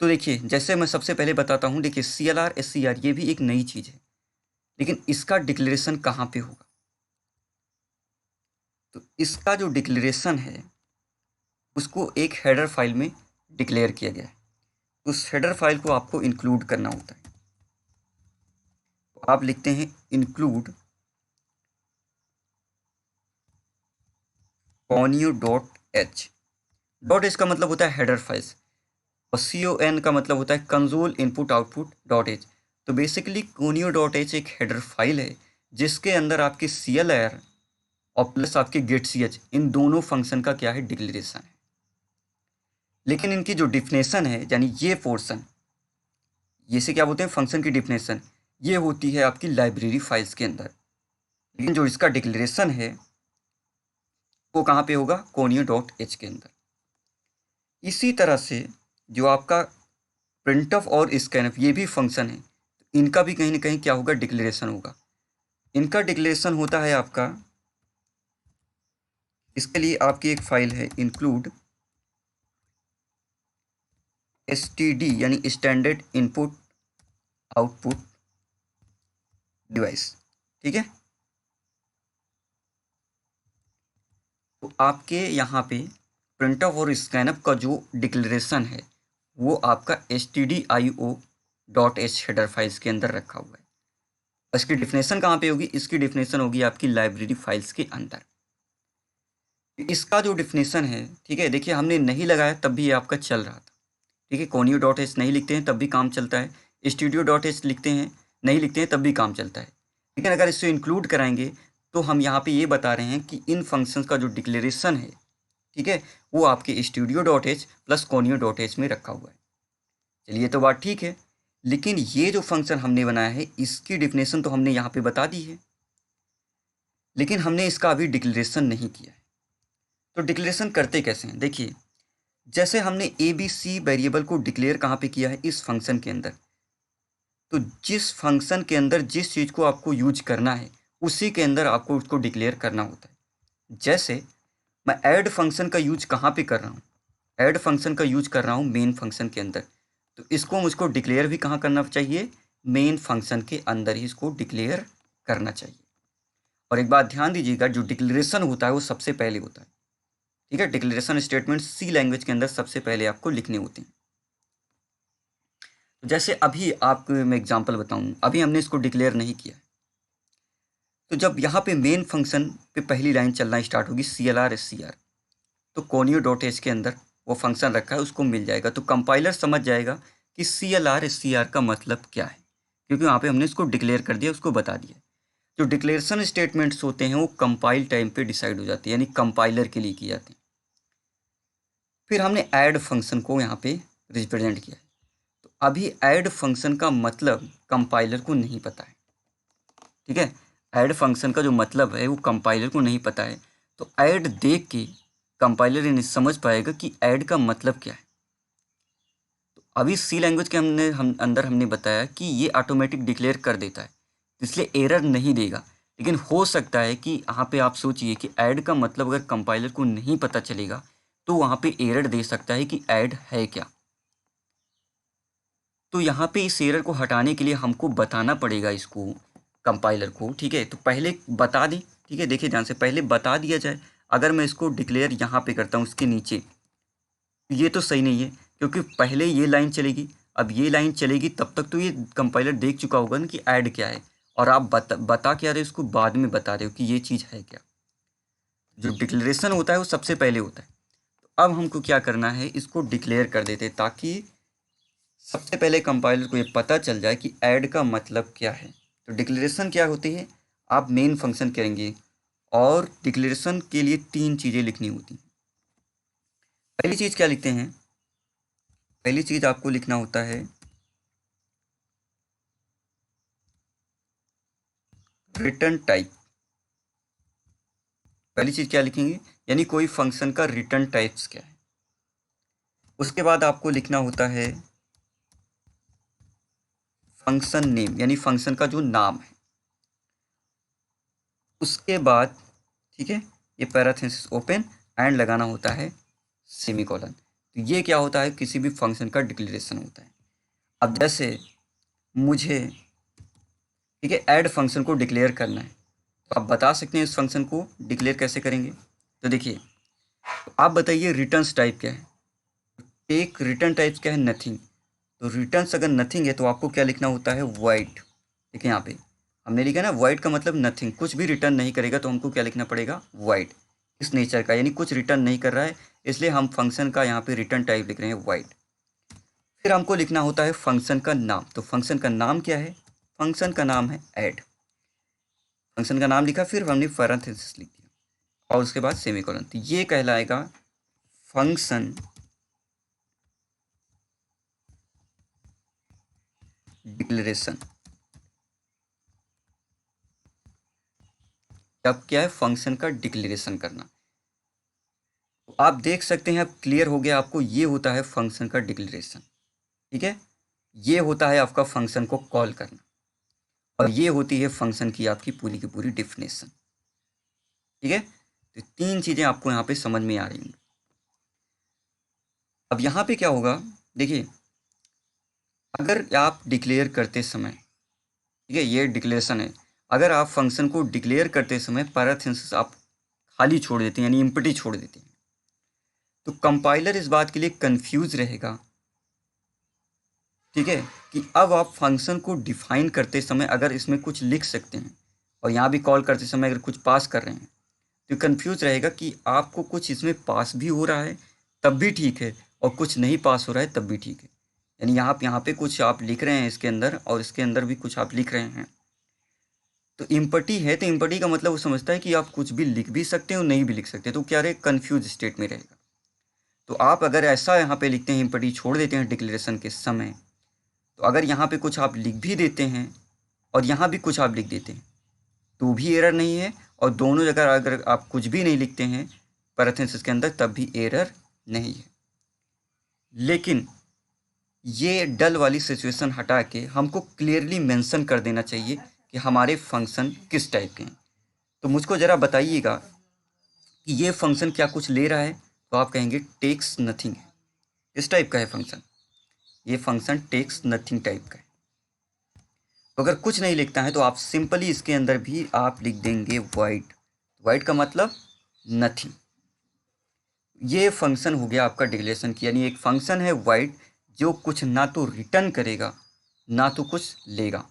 तो देखिए जैसे मैं सबसे पहले बताता हूँ। देखिए CLR SCR ये भी एक नई चीज़ है, लेकिन इसका डिक्लेरेशन कहाँ पे होगा, तो इसका जो डिक्लेरेशन है उसको एक हेडर फाइल में डिक्लेयर किया गया है। उस हेडर फाइल को आपको इंक्लूड करना होता है। तो आप लिखते हैं इंक्लूड conio.h। डॉट एच का मतलब होता है हेडर फाइल्स, और CON का मतलब होता है console input output dot H. तो बेसिकली conio.h एक हेडर फाइल है जिसके अंदर आपके CLR और प्लस आपके getch, इन दोनों फंक्शन का क्या है, डिक्लेरेशन है। लेकिन इनकी जो डिफिनेशन है, यानी ये पोर्शन, ये से क्या बोलते हैं, फंक्शन की डिफिनेशन, ये होती है आपकी लाइब्रेरी फाइल्स के अंदर। लेकिन जो इसका डिक्लेरेशन है वो कहाँ पे होगा, conio.h के अंदर। इसी तरह से जो आपका printf और scanf ये भी फंक्शन है, इनका भी कहीं ना कहीं क्या होगा, डिक्लेरेशन होगा। इनका डिक्लेरेशन होता है आपका, इसके लिए आपकी एक फाइल है इंक्लूड std यानी स्टैंडर्ड इनपुट आउटपुट डिवाइस, ठीक है। तो आपके यहाँ पे printf और scanf का जो डिक्लेरेशन है वो आपका stdio.h हेडर फाइल्स के अंदर रखा हुआ है। इसकी डिफिनेशन कहाँ पे होगी, इसकी डिफिनेशन होगी आपकी लाइब्रेरी फाइल्स के अंदर। इसका जो डिफिनेशन है, ठीक है, देखिए हमने नहीं लगाया तब भी ये आपका चल रहा था, ठीक है। conio.h नहीं लिखते हैं तब भी काम चलता है, studio.h लिखते हैं नहीं लिखते हैं तब भी काम चलता है। लेकिन अगर इससे इंक्लूड कराएंगे तो हम यहाँ पे ये बता रहे हैं कि इन फंक्शंस का जो डिक्लेरेशन है, ठीक है, वो आपके studio.h प्लस conio.h में रखा हुआ है। चलिए तो बात ठीक है, लेकिन ये जो फंक्शन हमने बनाया है इसकी डिफिनेशन तो हमने यहाँ पे बता दी है, लेकिन हमने इसका अभी डिक्लेरेशन नहीं किया है। तो डिक्लेरेशन करते कैसे हैं? देखिए, जैसे हमने ABC वेरिएबल को डिक्लेयर कहाँ पे किया है, इस फंक्शन के अंदर। तो जिस फंक्शन के अंदर जिस चीज़ को आपको यूज करना है उसी के अंदर आपको उसको डिक्लेयर करना होता है। जैसे मैं ऐड फंक्शन का यूज कहाँ पे कर रहा हूँ, ऐड फंक्शन का यूज कर रहा हूँ मेन फंक्शन के अंदर। तो इसको मुझको डिक्लेयर भी कहाँ करना चाहिए, मेन फंक्शन के अंदर ही इसको डिक्लेयर करना चाहिए। और एक बात ध्यान दीजिएगा, जो डिक्लेरेशन होता है वो सबसे पहले होता है, ठीक है। डिक्लेरेशन स्टेटमेंट सी लैंग्वेज के अंदर सबसे पहले आपको लिखने होते हैं। तो जैसे अभी आपको मैं एग्जांपल बताऊं, अभी हमने इसको डिक्लेयर नहीं किया है। तो जब यहाँ पे मेन फंक्शन पे पहली लाइन चलना स्टार्ट होगी CLR SCR, तो conio.h के अंदर वो फंक्शन रखा है उसको मिल जाएगा। तो कंपाइलर समझ जाएगा कि CLR SCR का मतलब क्या है, क्योंकि वहाँ पे हमने इसको डिक्लेयर कर दिया, उसको बता दिया। जो डिक्लेरेशन स्टेटमेंट्स होते हैं वो कंपाइल टाइम पे डिसाइड हो जाते हैं, यानी कंपाइलर के लिए किए जाते हैं। फिर हमने ऐड फंक्शन को यहाँ पे रिप्रेजेंट किया है। तो अभी ऐड फंक्शन का मतलब कंपाइलर को नहीं पता है, ठीक है। ऐड फंक्शन का जो मतलब है वो कंपाइलर को नहीं पता है। तो ऐड देख के कंपाइलर ये नहीं समझ पाएगा कि ऐड का मतलब क्या है। तो अभी सी लैंग्वेज के अंदर हमने बताया कि ये ऑटोमेटिक डिक्लेयर कर देता है, इसलिए एरर नहीं देगा। लेकिन हो सकता है कि यहाँ पे आप सोचिए कि ऐड का मतलब अगर कंपाइलर को नहीं पता चलेगा तो वहाँ पे एरर दे सकता है कि ऐड है क्या। तो यहाँ पे इस एरर को हटाने के लिए हमको बताना पड़ेगा इसको, कंपाइलर को, ठीक है। तो पहले बता दें, ठीक है, देखिए ध्यान से, पहले बता दिया जाए। अगर मैं इसको डिक्लेयर यहाँ पे करता हूँ उसके नीचे, ये तो सही नहीं है, क्योंकि पहले ये लाइन चलेगी, अब ये लाइन चलेगी, तब तक तो ये कंपाइलर देख चुका होगा ना कि ऐड क्या है, और आप बता क्या रहे हो, उसको बाद में बता रहे हो कि ये चीज़ है क्या। जो डिक्लेरेशन होता है वो सबसे पहले होता है। तो अब हमको क्या करना है, इसको डिक्लेयर कर देते हैं ताकि सबसे पहले कंपाइलर को ये पता चल जाए कि ऐड का मतलब क्या है। तो डिक्लेरेशन क्या होती है, आप मेन फंक्शन करेंगे और डिक्लेरेशन के लिए 3 चीज़ें लिखनी होती हैं। पहली चीज़ क्या लिखते हैं, पहली चीज़ आपको लिखना होता है रिटर्न टाइप। पहली चीज़ क्या लिखेंगे, यानी कोई फंक्शन का रिटर्न टाइप्स क्या है। उसके बाद आपको लिखना होता है फंक्शन नेम, यानी फंक्शन का जो नाम है। उसके बाद, ठीक है, ये पैरेंथेसिस ओपन एंड लगाना होता है सेमीकोलन। तो ये क्या होता है, किसी भी फंक्शन का डिक्लेरेशन होता है। अब जैसे मुझे, ठीक है, ऐड फंक्शन को डिक्लेयर करना है, तो आप बता सकते हैं इस फंक्शन को डिक्लेयर कैसे करेंगे। तो देखिए, तो आप बताइए रिटर्न्स टाइप क्या है। एक रिटर्न टाइप्स क्या है, नथिंग। तो रिटर्न्स अगर नथिंग है तो आपको क्या लिखना होता है, वाइड। देखिए यहाँ पे हमने लिखा ना, वाइड का मतलब नथिंग, कुछ भी रिटर्न नहीं करेगा, तो हमको क्या लिखना पड़ेगा, वाइड, इस नेचर का, यानी कुछ रिटर्न नहीं कर रहा है, इसलिए हम फंक्शन का यहाँ पे रिटर्न टाइप लिख रहे हैं वाइड। फिर हमको लिखना होता है फंक्शन का नाम। तो फंक्शन का नाम क्या है, फंक्शन का नाम है ऐड। फंक्शन का नाम लिखा, फिर हमने पैरेंथेसिस लिख दिया और उसके बाद सेमीकोलन। तो ये कहलाएगा फंक्शन डिक्लेरेशन। अब क्या है, फंक्शन का डिक्लेरेशन करना। तो आप देख सकते हैं, अब क्लियर हो गया आपको, ये होता है फंक्शन का डिक्लेरेशन, ठीक है। ये होता है आपका फंक्शन को कॉल करना, और ये होती है फंक्शन की आपकी पूरी की पूरी डिफिनेशन, ठीक है। तो 3 चीज़ें आपको यहाँ पे समझ में आ रही होंगी। अब यहाँ पे क्या होगा, देखिए, अगर आप डिक्लेयर करते समय, ठीक है, ये डिक्लेरेशन है, अगर आप फंक्शन को डिक्लेयर करते समय पैरेंथेसिस आप खाली छोड़ देते हैं, यानी एम्प्टी छोड़ देते हैं, तो कंपाइलर इस बात के लिए कंफ्यूज रहेगा, ठीक है, कि अब आप फंक्शन को डिफाइन करते समय अगर इसमें कुछ लिख सकते हैं और यहाँ भी कॉल करते समय अगर कुछ पास कर रहे हैं, तो कंफ्यूज रहेगा कि आपको कुछ इसमें पास भी हो रहा है तब भी ठीक है और कुछ नहीं पास हो रहा है तब भी ठीक है। यानी यहाँ पे कुछ आप लिख रहे हैं इसके अंदर, और इसके अंदर भी कुछ आप लिख रहे हैं। तो इम्पटी है, तो इम्पटी का मतलब वो समझता है कि आप कुछ भी लिख भी सकते हो, नहीं भी लिख सकते, तो क्या रहे, कन्फ्यूज स्टेट में रहेगा। तो आप अगर ऐसा यहाँ पे लिखते हैं, इम्पटी छोड़ देते हैं डिक्लेरेशन के समय, तो अगर यहाँ पे कुछ आप लिख भी देते हैं और यहाँ भी कुछ आप लिख देते हैं तो भी एरर नहीं है, और दोनों जगह अगर आप कुछ भी नहीं लिखते हैं पैरेंथेसिस के अंदर तब भी एरर नहीं है। लेकिन ये डल वाली सिचुएशन हटा के हमको क्लियरली मेंशन कर देना चाहिए कि हमारे फंक्शन किस टाइप के हैं। तो मुझको ज़रा बताइएगा कि ये फंक्शन क्या कुछ ले रहा है, तो आप कहेंगे टेक्स नथिंग है। इस टाइप का है फंक्शन, ये फंक्शन टेक्स नथिंग टाइप का है। तो अगर कुछ नहीं लिखता है तो आप सिंपली इसके अंदर भी आप लिख देंगे वाइड। वाइड का मतलब नथिंग। ये फंक्शन हो गया आपका डिक्लेरेशन की, यानी एक फंक्शन है वाइड जो कुछ ना तो रिटर्न करेगा ना तो कुछ लेगा।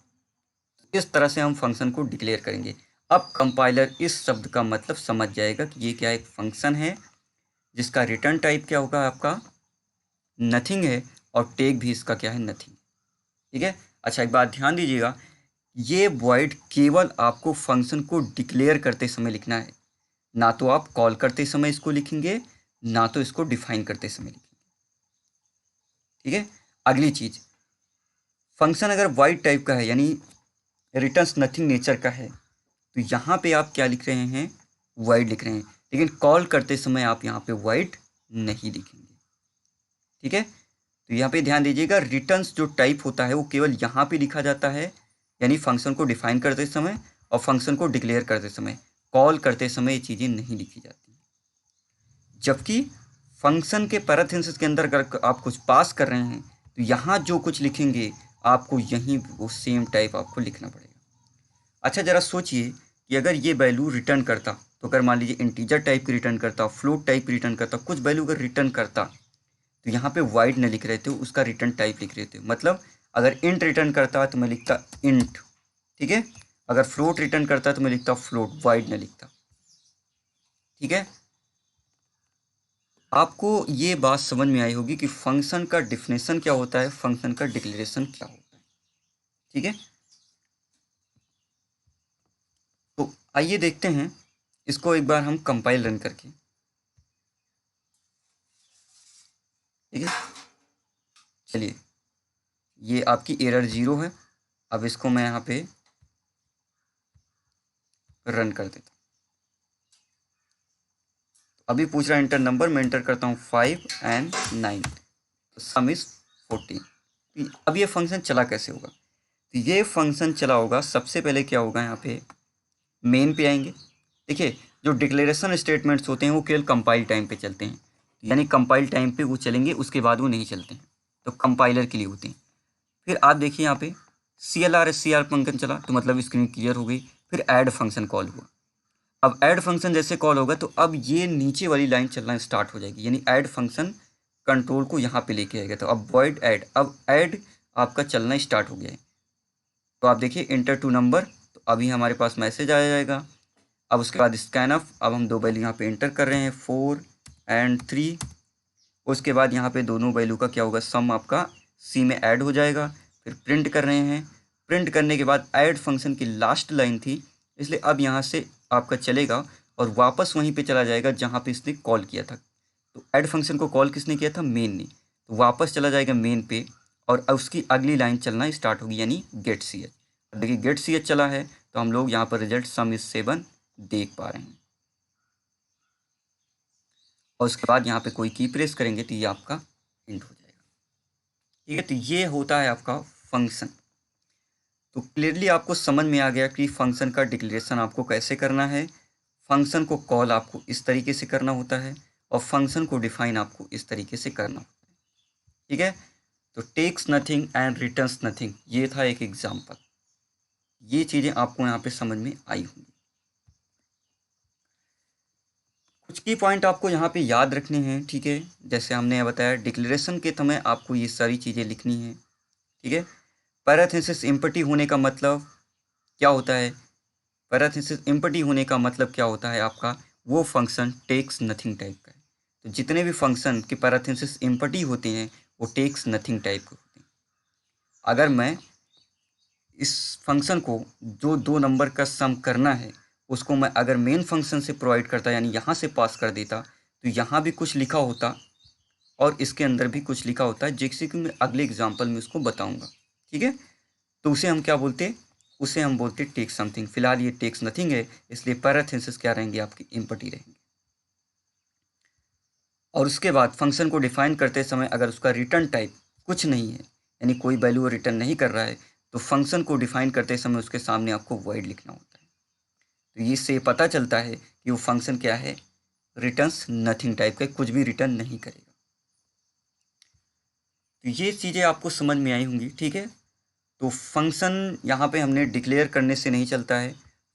इस तरह से हम फंक्शन को डिक्लेयर करेंगे। अब कंपाइलर इस शब्द का मतलब समझ जाएगा कि ये क्या एक फंक्शन है जिसका रिटर्न टाइप क्या होगा, आपका नथिंग है, और टेक भी इसका क्या है, नथिंग। ठीक है। अच्छा, एक बात ध्यान दीजिएगा, ये वॉइड केवल आपको फंक्शन को डिक्लेयर करते समय लिखना है, ना तो आप कॉल करते समय इसको लिखेंगे, ना तो इसको डिफाइन करते समय लिखेंगे। ठीक है। अगली चीज, फंक्शन अगर वाइड टाइप का है यानी रिटर्न्स नथिंग नेचर का है, तो यहाँ पे आप क्या लिख रहे हैं, वाइड लिख रहे हैं, लेकिन कॉल करते समय आप यहाँ पे वाइड नहीं लिखेंगे। ठीक है। तो यहाँ पे ध्यान दीजिएगा, रिटर्न्स जो टाइप होता है वो केवल यहाँ पे लिखा जाता है, यानी फंक्शन को डिफाइन करते समय और फंक्शन को डिक्लेयर करते समय। कॉल करते समय ये चीज़ें नहीं लिखी जाती। जबकि फंक्शन के पैरेंथेसिस के अंदर अगर आप कुछ पास कर रहे हैं तो यहाँ जो कुछ लिखेंगे आपको यहीं वो सेम टाइप आपको लिखना पड़ेगा। अच्छा, ज़रा सोचिए कि अगर ये वैल्यू रिटर्न करता, तो अगर मान लीजिए इंटीजर टाइप की रिटर्न करता, फ्लोट टाइप की रिटर्न करता, कुछ वैल्यू अगर रिटर्न करता, तो यहाँ पे वाइड न लिख रहे थे, उसका रिटर्न टाइप लिख रहे थे। मतलब अगर इंट रिटर्न करता तो मैं लिखता इंट। ठीक है। अगर फ्लोट रिटर्न करता तो मैं लिखता फ्लोट, वाइड न लिखता। ठीक है। आपको ये बात समझ में आई होगी कि फंक्शन का डिफिनेशन क्या होता है, फंक्शन का डिक्लेरेशन क्या होता है। ठीक है। तो आइए देखते हैं इसको एक बार हम कंपाइल रन करके। ठीक है। चलिए, ये आपकी एरर 0 है। अब इसको मैं यहाँ पे रन कर देता हूँ। अभी पूछ रहा है इंटर नंबर, मैं इंटर करता हूँ 5 and 9, तो सम इज 14। अब ये फंक्शन चला कैसे होगा, तो ये फंक्शन चला होगा, सबसे पहले क्या होगा, यहाँ पे मेन पे आएंगे। देखिए, जो डिक्लेरेशन स्टेटमेंट्स होते हैं वो केवल कंपाइल टाइम पे चलते हैं, यानी कंपाइल टाइम पे वो चलेंगे, उसके बाद वो नहीं चलते हैं, तो कंपाइलर के लिए होते हैं। फिर आप देखिए यहाँ पे CLR फंक्शन चला, तो मतलब स्क्रीन क्लियर हो गई। फिर ऐड फंक्शन कॉल हुआ। अब ऐड फंक्शन जैसे कॉल होगा तो अब ये नीचे वाली लाइन चलना स्टार्ट हो जाएगी, यानी ऐड फंक्शन कंट्रोल को यहाँ पे लेके आएगा। तो अब वॉइड ऐड, अब ऐड आपका चलना स्टार्ट हो गया है। तो आप देखिए इंटर टू नंबर, तो अभी हमारे पास मैसेज आ जाएगा। अब उसके बाद स्कैन ऑफ, अब हम दो वैल्यू यहाँ पे इंटर कर रहे हैं 4 and 3। उसके बाद यहाँ पे दोनों वैल्यू का क्या होगा, सम आपका सी में ऐड हो जाएगा। फिर प्रिंट कर रहे हैं, प्रिंट करने के बाद ऐड फंक्शन की लास्ट लाइन थी, इसलिए अब यहाँ से आपका चलेगा और वापस वहीं पे चला जाएगा जहाँ पे इसने कॉल किया था। तो ऐड फंक्शन को कॉल किसने किया था, मेन ने, तो वापस चला जाएगा मेन पे, और उसकी अगली लाइन चलना स्टार्ट होगी, यानी गेट सी एच। देखिए गेट सी एच चला है, तो हम लोग यहाँ पर रिजल्ट सम इज 7 देख पा रहे हैं। और उसके बाद यहाँ पे कोई की प्रेस करेंगे तो ये आपका इंट हो जाएगा। ठीक है। तो ये होता है आपका फंक्शन। तो क्लियरली आपको समझ में आ गया कि फंक्शन का डिक्लेरेशन आपको कैसे करना है, फंक्शन को कॉल आपको इस तरीके से करना होता है, और फंक्शन को डिफाइन आपको इस तरीके से करना होता है। ठीक है। तो takes nothing and returns nothing, ये था एक एग्जाम्पल। ये चीज़ें आपको यहाँ पे समझ में आई होंगी। कुछ की पॉइंट आपको यहाँ पे याद रखने हैं। ठीक है। जैसे हमने बताया, डिक्लेरेशन के समय आपको ये सारी चीज़ें लिखनी हैं। ठीक है। पैरेंथेसिस एम्पटी होने का मतलब क्या होता है, पैरेंथेसिस एम्पटी होने का मतलब क्या होता है आपका, वो फंक्शन टेक्स नथिंग टाइप का है। तो जितने भी फंक्शन के पैरेंथेसिस एम्पटी होते हैं वो टेक्स नथिंग टाइप के होते हैं। अगर मैं इस फंक्शन को जो दो नंबर का सम करना है उसको मैं अगर मेन फंक्शन से प्रोवाइड करता यानी यहाँ से पास कर देता तो यहाँ भी कुछ लिखा होता और इसके अंदर भी कुछ लिखा होता है, जैसे कि मैं अगले एग्जाम्पल में उसको बताऊंगा। ठीक है, तो उसे हम क्या बोलते, उसे हम बोलते टेक समथिंग। फिलहाल ये टेक्स नथिंग है, इसलिए पैराथेसिस क्या रहेंगे आपकी एम्प्टी रहेंगे। और उसके बाद फंक्शन को डिफाइन करते समय अगर उसका रिटर्न टाइप कुछ नहीं है यानी कोई वैल्यू रिटर्न नहीं कर रहा है तो फंक्शन को डिफाइन करते समय उसके सामने आपको वॉइड लिखना होता है। तो इससे पता चलता है कि वो फंक्शन क्या है, रिटर्न्स नथिंग टाइप का, कुछ भी रिटर्न नहीं करेगा। तो ये चीज़ें आपको समझ में आई होंगी। ठीक है, तो फंक्शन यहाँ पे हमने डिक्लेयर करने से नहीं चलता है,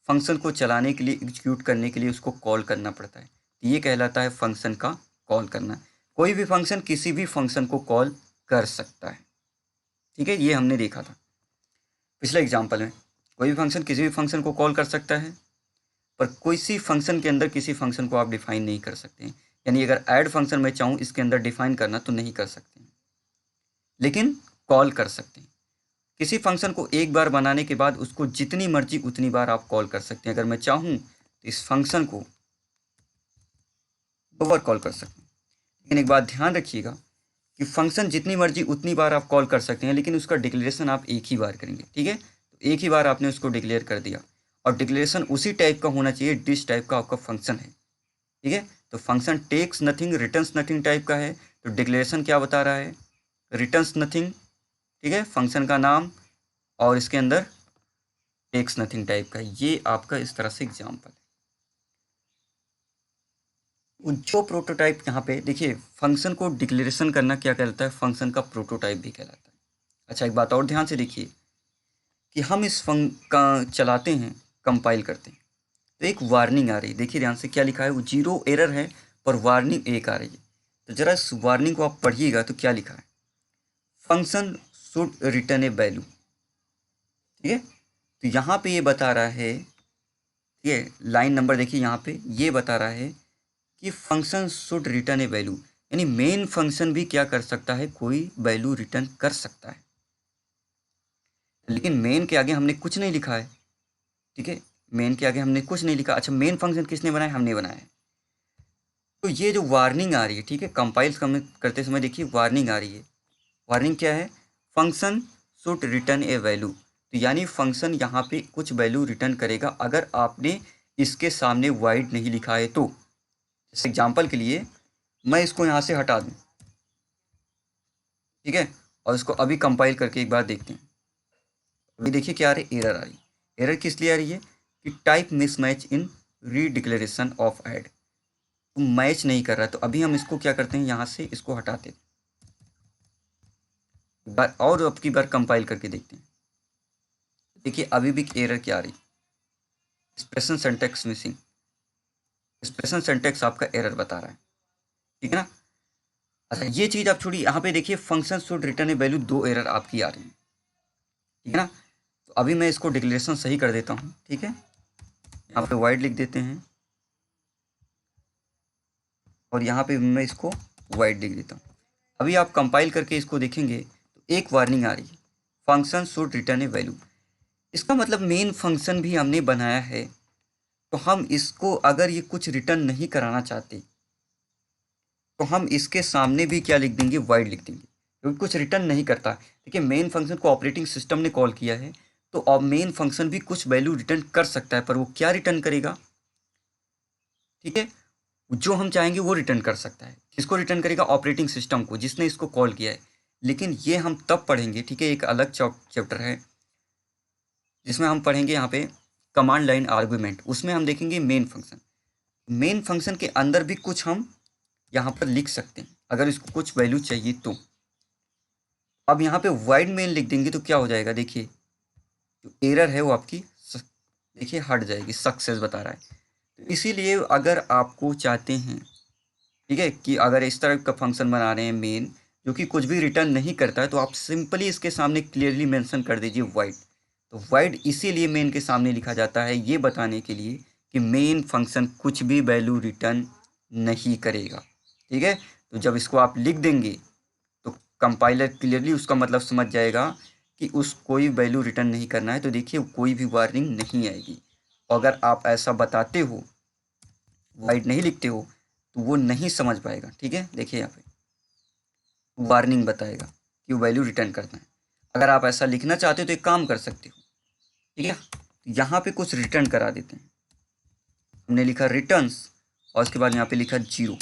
फंक्शन को चलाने के लिए, एग्जीक्यूट करने के लिए उसको कॉल करना पड़ता है। तो ये कहलाता है फंक्शन का कॉल करना। कोई भी फंक्शन किसी भी फंक्शन को कॉल कर सकता है। ठीक है, ये हमने देखा था पिछले एग्जाम्पल में। कोई भी फंक्शन किसी भी फंक्शन को कॉल कर सकता है, पर किसी फंक्शन के अंदर किसी फंक्शन को आप डिफाइन नहीं कर सकते हैं। यानी अगर ऐड फंक्शन मैं चाहूँ इसके अंदर डिफाइन करना तो नहीं कर सकते हैं, लेकिन कॉल कर सकते हैं। किसी फंक्शन को एक बार बनाने के बाद उसको जितनी मर्जी उतनी बार आप कॉल कर सकते हैं। अगर मैं चाहूँ तो इस फंक्शन को 2 बार कॉल कर सकते हैं, लेकिन एक बात ध्यान रखिएगा कि फंक्शन जितनी मर्जी उतनी बार आप कॉल कर सकते हैं, लेकिन उसका डिक्लेरेशन आप एक ही बार करेंगे। ठीक है, तो एक ही बार आपने उसको डिक्लेयर कर दिया और डिक्लेरेशन उसी टाइप का होना चाहिए जिस टाइप का आपका फंक्शन है। ठीक है, तो function takes nothing returns nothing type का है, तो डिक्लेरेशन क्या बता रहा है, रिटर्न्स नथिंग। ठीक है, फंक्शन का नाम और इसके अंदर टेक्स नथिंग टाइप का। ये आपका इस तरह से एग्जाम्पल है। जो प्रोटोटाइप यहाँ पे देखिए, फंक्शन को डिक्लेरेशन करना क्या कहलाता है, फंक्शन का प्रोटोटाइप भी कहलाता है। अच्छा, एक बात और ध्यान से देखिए कि हम इस का चलाते हैं, कंपाइल करते हैं तो एक वार्निंग आ रही है। देखिए ध्यान से क्या लिखा है, वो 0 एरर है पर वार्निंग 1 आ रही है। तो जरा इस वार्निंग को आप पढ़िएगा तो क्या लिखा है, function should return A value. ठीक है, तो यहाँ पे ये बता रहा है, ये लाइन नंबर देखिए, यहाँ पे ये बता रहा है कि function should return A value, यानी मेन फंक्शन भी क्या कर सकता है, कोई वैल्यू रिटर्न कर सकता है। लेकिन मेन के आगे हमने कुछ नहीं लिखा है। ठीक है, मेन के आगे हमने कुछ नहीं लिखा। अच्छा, मेन फंक्शन किसने बनाया, हमने बनाया है। तो ये जो वार्निंग आ रही है, ठीक है, कंपाइल करते समय देखिए वार्निंग आ रही है। वार्निंग क्या है, function should return A value. तो यानी फंक्शन यहाँ पे कुछ वैल्यू रिटर्न करेगा अगर आपने इसके सामने वाइड नहीं लिखा है तो। जैसे एग्जाम्पल के लिए मैं इसको यहाँ से हटा दूँ, ठीक है, और इसको अभी कंपाइल करके एक बार देखते हैं। अभी देखिए क्या आ रही है, एरर आ रही है। एरर किस लिए आ रही है कि type mismatch in redeclaration of add, तो मैच नहीं कर रहा है। तो अभी हम इसको क्या करते हैं, यहाँ से इसको हटाते हैं, बार और अब की बार कंपाइल करके देखते हैं। देखिए अभी भी एरर क्या आ रही, expression syntax missing. Expression syntax आपका एरर बता रहा है। ठीक है ना। अच्छा, ये चीज़ आप छोड़िए, यहाँ पे देखिए function should return A value, 2 error आपकी आ रही है। ठीक है ना। तो अभी मैं इसको डिक्लेरेशन सही कर देता हूँ। ठीक है, यहाँ पे वाइड लिख देते हैं और यहाँ पे मैं इसको वाइड लिख देता हूँ। अभी आप कंपाइल करके इसको देखेंगे तो एक वार्निंग आ रही है, function should return A value. इसका मतलब मेन फंक्शन भी हमने बनाया है, तो हम इसको अगर ये कुछ रिटर्न नहीं कराना चाहते तो हम इसके सामने भी क्या लिख देंगे, वाइड लिख देंगे, क्योंकि कुछ रिटर्न नहीं करता। देखिए मेन फंक्शन को ऑपरेटिंग सिस्टम ने कॉल किया है, तो अब मेन फंक्शन भी कुछ वैल्यू रिटर्न कर सकता है, पर वो क्या रिटर्न करेगा, ठीक है, जो हम चाहेंगे वो रिटर्न कर सकता है। किसको रिटर्न करेगा, ऑपरेटिंग सिस्टम को, जिसने इसको कॉल किया है। लेकिन ये हम तब पढ़ेंगे, ठीक है, एक अलग चैप्टर है जिसमें हम पढ़ेंगे यहाँ पे कमांड लाइन आर्गुमेंट। उसमें हम देखेंगे मेन फंक्शन। मेन फंक्शन के अंदर भी कुछ हम यहाँ पर लिख सकते हैं अगर इसको कुछ वैल्यू चाहिए तो। अब यहाँ पे वाइड मेन लिख देंगे तो क्या हो जाएगा, देखिए जो एरर है वो आपकी देखिए हट जाएगी, सक्सेस बता रहा है। तो इसीलिए अगर आपको चाहते हैं, ठीक है, कि अगर इस तरह का फंक्शन बना रहे हैं मेन जो कि कुछ भी रिटर्न नहीं करता है, तो आप सिंपली इसके सामने क्लियरली मेंशन कर दीजिए वाइड। तो वाइड इसीलिए मेन के सामने लिखा जाता है, ये बताने के लिए कि मेन फंक्शन कुछ भी वैल्यू रिटर्न नहीं करेगा। ठीक है, तो जब इसको आप लिख देंगे तो कंपाइलर क्लियरली उसका मतलब समझ जाएगा कि उस कोई वैल्यू रिटर्न नहीं करना है, तो देखिए कोई भी वार्निंग नहीं आएगी। अगर आप ऐसा बताते हो, वाइड नहीं लिखते हो, तो वो नहीं समझ पाएगा। ठीक है, देखिए यहाँ पे वार्निंग बताएगा कि वैल्यू रिटर्न करना है। अगर आप ऐसा लिखना चाहते हो तो एक काम कर सकते हो, ठीक है, यहाँ पे कुछ रिटर्न करा देते हैं। हमने लिखा रिटर्न्स और उसके बाद यहाँ पे लिखा 0।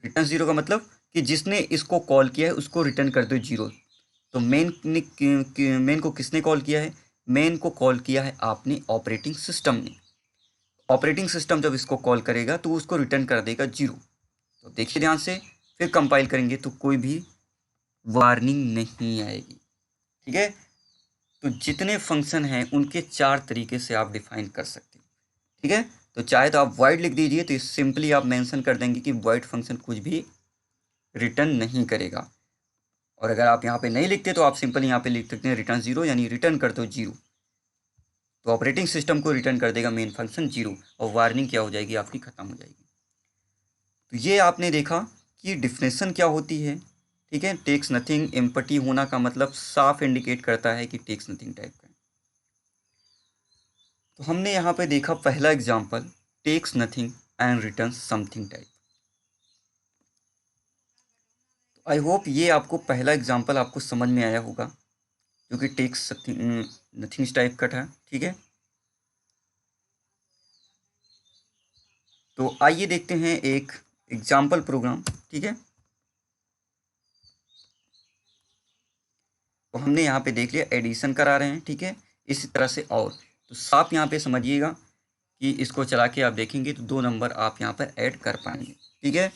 रिटर्न 0 का मतलब कि जिसने इसको कॉल किया है उसको रिटर्न कर दो 0। तो मेन को किसने कॉल किया है? मेन को कॉल किया है आपने ऑपरेटिंग सिस्टम ने। ऑपरेटिंग सिस्टम जब इसको कॉल करेगा तो उसको रिटर्न कर देगा 0। तो देखिए ध्यान से, फिर कंपाइल करेंगे तो कोई भी वार्निंग नहीं आएगी। ठीक है, तो जितने फंक्शन हैं उनके 4 तरीके से आप डिफाइन कर सकते हैं। ठीक है, तो चाहे तो आप void लिख दीजिए, तो सिंपली आप मेंशन कर देंगे कि void फंक्शन कुछ भी रिटर्न नहीं करेगा। और अगर आप यहाँ पे नहीं लिखते तो आप सिंपल यहाँ पे लिख सकते हैं रिटर्न 0, यानी रिटर्न कर दो 0। तो ऑपरेटिंग सिस्टम को रिटर्न कर देगा मेन फंक्शन 0 और वार्निंग क्या हो जाएगी आपकी, ख़त्म हो जाएगी। तो ये आपने देखा कि डिफिनेशन क्या होती है। ठीक है, टेक्स नथिंग एम्पटी होना का मतलब साफ इंडिकेट करता है कि टेक्स नथिंग टाइप का है। तो हमने यहाँ पे देखा पहला example, takes nothing and return something type. I hope ये आपको पहला एग्जाम्पल आपको समझ में आया होगा, जो कि टेक्स नथिंग टाइप का था। ठीक है, तो आइए देखते हैं एक एग्जाम्पल प्रोग्राम। ठीक है, तो हमने यहाँ पे देख लिया एडिशन करा रहे हैं। ठीक है, इसी तरह से और तो साफ यहाँ पे समझिएगा कि इसको चला के आप देखेंगे तो 2 नंबर आप यहाँ पर ऐड कर पाएंगे। ठीक है,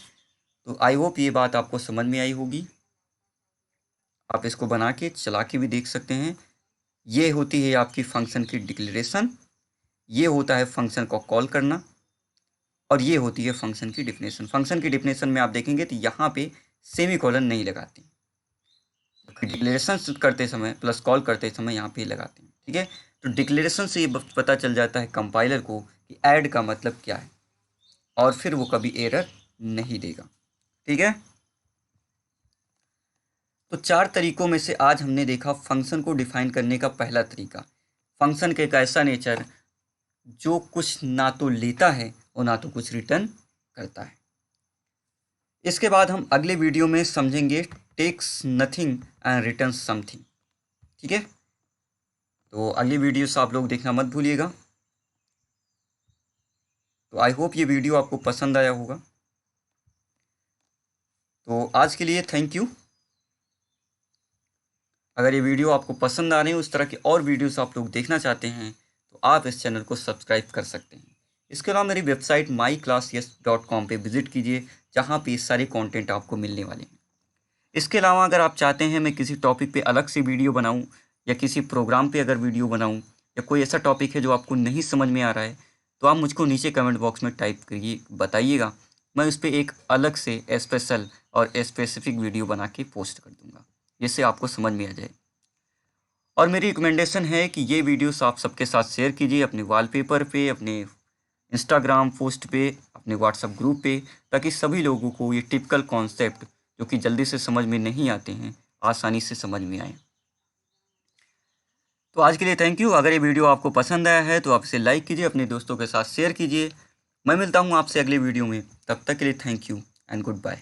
तो आई होप ये बात आपको समझ में आई होगी। आप इसको बना के चला के भी देख सकते हैं। ये होती है आपकी फंक्शन की डिक्लेरेशन, ये होता है फंक्शन को कॉल करना, और ये होती है फंक्शन की डिफिनेशन। फंक्शन की डिफिनेशन में आप देखेंगे तो यहाँ पे सेमीकोलन नहीं लगाते, डिक्लेरेशन करते समय प्लस कॉल करते समय यहाँ पे लगाते हैं। ठीक है, तो डिक्लेरेशन से ये पता चल जाता है कंपाइलर को कि ऐड का मतलब क्या है, और फिर वो कभी एरर नहीं देगा। ठीक है, तो 4 तरीकों में से आज हमने देखा फंक्शन को डिफाइन करने का पहला तरीका, फंक्शन का एक ऐसा नेचर जो कुछ ना तो लेता है और ना तो कुछ रिटर्न करता है। इसके बाद हम अगले वीडियो में समझेंगे takes nothing and return something. ठीक है, तो अगली वीडियो से आप लोग देखना मत भूलिएगा। तो आई होप ये वीडियो आपको पसंद आया होगा। तो आज के लिए थैंक यू। अगर ये वीडियो आपको पसंद आ रही है, उस तरह के और वीडियोस आप लोग देखना चाहते हैं, तो आप इस चैनल को सब्सक्राइब कर सकते हैं। इसके अलावा मेरी वेबसाइट myclassyes.com पे विजिट कीजिए, जहाँ पे ये सारे कंटेंट आपको मिलने वाले हैं। इसके अलावा अगर आप चाहते हैं मैं किसी टॉपिक पे अलग से वीडियो बनाऊं, या किसी प्रोग्राम पे अगर वीडियो बनाऊं, या कोई ऐसा टॉपिक है जो आपको नहीं समझ में आ रहा है, तो आप मुझको नीचे कमेंट बॉक्स में टाइप करिए, बताइएगा। मैं उस पर एक अलग से स्पेशल और स्पेसिफिक वीडियो बना के पोस्ट कर दूँगा, जिससे आपको समझ में आ जाए। और मेरी रिकमेंडेशन है कि ये वीडियोस आप सबके साथ शेयर कीजिए, अपने वॉलपेपर पे, अपने इंस्टाग्राम पोस्ट पे, अपने व्हाट्सएप ग्रुप पे, ताकि सभी लोगों को ये टिपिकल कॉन्सेप्ट जो कि जल्दी से समझ में नहीं आते हैं, आसानी से समझ में आए। तो आज के लिए थैंक यू। अगर ये वीडियो आपको पसंद आया है तो आप इसे लाइक कीजिए, अपने दोस्तों के साथ शेयर कीजिए। मैं मिलता हूँ आपसे अगले वीडियो में, तब तक के लिए thank you and good bye.